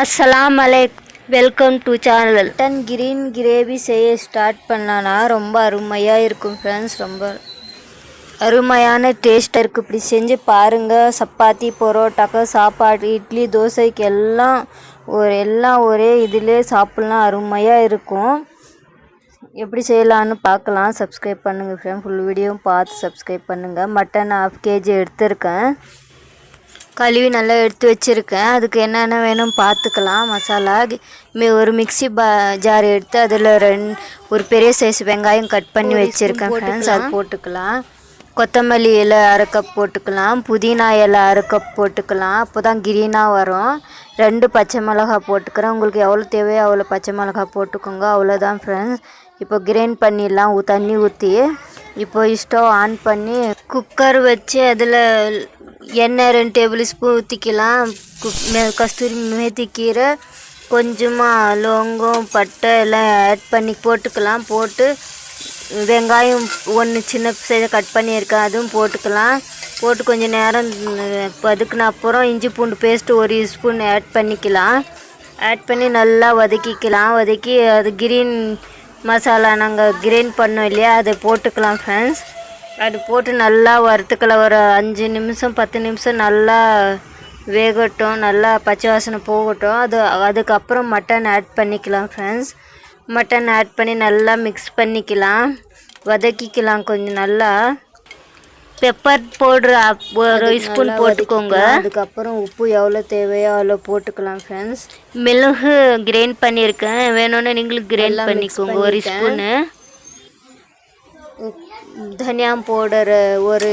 அஸ்ஸலாமு அலைக்கும், welcome to channel. Mutton green gravy செய்ய ஸ்டார்ட் பண்ணலான்னா ரொம்ப அருமையாக இருக்கும் ஃப்ரெண்ட்ஸ். ரொம்ப அருமையான டேஸ்ட்டாக இருக்குது. இப்படி செஞ்சு பாருங்கள். சப்பாத்தி, பரோட்டாக்கு, சாப்பாடு, இட்லி, தோசைக்கு எல்லாம் ஒரே இதிலே சாப்பிட்லாம். அருமையாக இருக்கும். எப்படி செய்யலான்னு பார்க்கலாம். சப்ஸ்கிரைப் பண்ணுங்கள் ஃப்ரெண்ட். ஃபுல் வீடியோவும் பார்த்து சப்ஸ்கிரைப் பண்ணுங்கள். மட்டன் 1/2 kg எடுத்திருக்கேன். கழுவி நல்லா எடுத்து வச்சுருக்கேன். அதுக்கு என்னென்ன வேணும் பார்த்துக்கலாம். மசாலா ஒரு மிக்ஸி ஜார் எடுத்து அதில் ஒரு பெரிய சைஸ் வெங்காயம் கட் பண்ணி வச்சுருக்கேன் ஃப்ரெண்ட்ஸ். அது போட்டுக்கலாம். கொத்தமல்லி இலை 1/2 கப் போட்டுக்கலாம். புதினா இலை 1/2 கப் போட்டுக்கலாம். அப்போ தான் கிரீனாக வரும். 2 பச்சை மிளகாய் போட்டுக்கிறேன். உங்களுக்கு எவ்வளோ தேவையோ அவ்வளோ பச்சை மிளகாய் போட்டுக்கோங்க. அவ்வளோதான் ஃப்ரெண்ட்ஸ். இப்போ கிரைண்ட் பண்ணிடலாம். தண்ணி ஊற்றி இப்போ ஸ்டவ் ஆன் பண்ணி குக்கர் வச்சு அதில் எண்ணெய் 2 டேபிள் ஸ்பூன் ஊற்றிக்கலாம். கஸ்தூரி மேத்தி கீரை, கொஞ்சமாக லவங்கம், பட்டை எல்லாம் ஆட் பண்ணி போட்டுக்கலாம். போட்டு வெங்காயம் 1 சின்ன சைஸை கட் பண்ணியிருக்கேன், அதுவும் போட்டுக்கலாம். போட்டு கொஞ்சம் நேரம் வதக்கின அப்புறம் இஞ்சி பூண்டு பேஸ்ட்டு 1 ஸ்பூன் ஆட் பண்ணிக்கலாம். ஆட் பண்ணி நல்லா வதக்கிக்கலாம். வதக்கி அது கிரீன் மசாலா நாங்கள் கிரைண்ட் பண்ணோம் இல்லையா, அதை போட்டுக்கலாம் ஃப்ரெண்ட்ஸ். அது போட்டு நல்லா வறுத்துக்கலாம். ஒரு 5 நிமிஷம் 10 நிமிஷம் நல்லா வேகட்டும். நல்லா பச்சை வாசனை போகட்டும். அதுக்கப்புறம் மட்டன் ஆட் பண்ணிக்கலாம் ஃப்ரெண்ட்ஸ். மட்டன் ஆட் பண்ணி நல்லா மிக்ஸ் பண்ணிக்கலாம். வதக்கிக்கலாம் கொஞ்சம் நல்லா. பெப்பர் பவுட்ரு 1 ஸ்பூன் போட்டுக்கோங்க. அதுக்கப்புறம் உப்பு எவ்வளோ தேவையோ அவ்வளோ போட்டுக்கலாம் ஃப்ரெண்ட்ஸ். மிளகு கிரைண்ட் பண்ணியிருக்கேன், வேணும்னு நீங்களும் கிரைண்ட் பண்ணிக்கோங்க 1 ஸ்பூனு. தனியா பவுடர் 1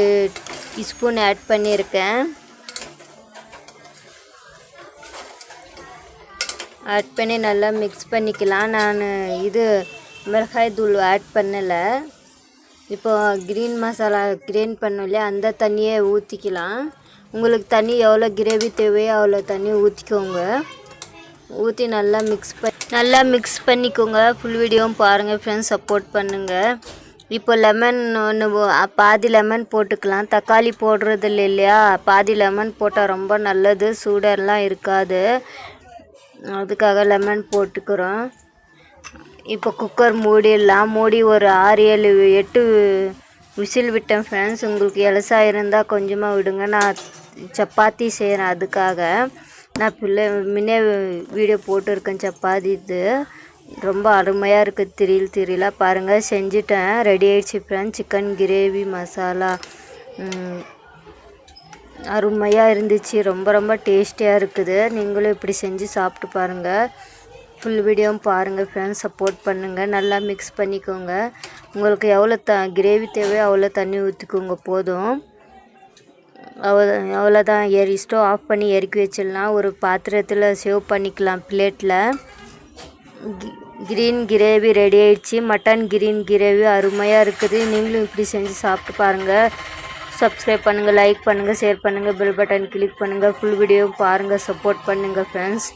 ஸ்பூன் ஆட் பண்ணியிருக்கேன். ஆட் பண்ணி நல்லா மிக்ஸ் பண்ணிக்கலாம். நான் மிளகாய் தூள் ஆட் பண்ணலை. இப்போ கிரீன் மசாலா கிரைண்ட் பண்ணோம் இல்லையா, அந்த தண்ணியை ஊற்றிக்கலாம். உங்களுக்கு தண்ணி எவ்வளோ கிரேவி தேவையோ அவ்வளோ தண்ணி ஊற்றிக்கோங்க. ஊற்றி நல்லா மிக்ஸ் பண்ணிக்கோங்க. ஃபுல் வீடியோவும் பாருங்கள் ஃப்ரெண்ட்ஸ். சப்போர்ட் பண்ணுங்கள். இப்போ லெமன் பாதி லெமன் போட்டுக்கலாம். தக்காளி போடுறது இல்லையா, பாதி லெமன் போட்டால் ரொம்ப நல்லது. சூடெல்லாம் இருக்காது. அதுக்காக லெமன் போட்டுக்கிறோம். இப்போ குக்கர் மூடிடலாம். மூடி ஒரு 6, 7, 8 விசில் விட்டேன் ஃப்ரெண்ட்ஸ். உங்களுக்கு எலசாக இருந்தால் கொஞ்சமாக விடுங்க. நான் சப்பாத்தி செய்கிறேன், அதுக்காக நான் முன்னே வீடியோ போட்டிருக்கேன். சப்பாத்தி இது ரொம்ப அருமையாக இருக்குது. திரிலாக பாருங்கள். செஞ்சுட்டேன். ரெடி ஆகிடுச்சு ஃப்ரெண்ட்ஸ். சிக்கன் கிரேவி மசாலா அருமையாக இருந்துச்சு. ரொம்ப டேஸ்டியாக இருக்குது. நீங்களும் இப்படி செஞ்சு சாப்பிட்டு பாருங்கள். ஃபுல் வீடியோவும் பாருங்கள் ஃப்ரெண்ட்ஸ். சப்போர்ட் பண்ணுங்கள். நல்லா மிக்ஸ் பண்ணிக்கோங்க. உங்களுக்கு எவ்வளோ கிரேவி தேவையோ அவ்வளோ தண்ணி ஊற்றிக்கோங்க போதும். அவ்வளோதான். ஸ்டவ் ஆஃப் பண்ணி இறக்கி வச்சிடலாம். ஒரு பாத்திரத்தில் சேவ் பண்ணிக்கலாம் பிளேட்டில். கிரீன் கிரேவி ரெடி ஆயிடுச்சு. மட்டன் கிரீன் கிரேவி அருமையாக இருக்குது. நீங்களும் இப்படி செஞ்சு சாப்பிட்டு பாருங்கள். சப்ஸ்கிரைப் பண்ணுங்கள், லைக் பண்ணுங்கள், ஷேர் பண்ணுங்கள், பெல் பட்டன் கிளிக் பண்ணுங்கள். ஃபுல் வீடியோவும் பாருங்கள். சப்போர்ட் பண்ணுங்கள் ஃப்ரெண்ட்ஸ்.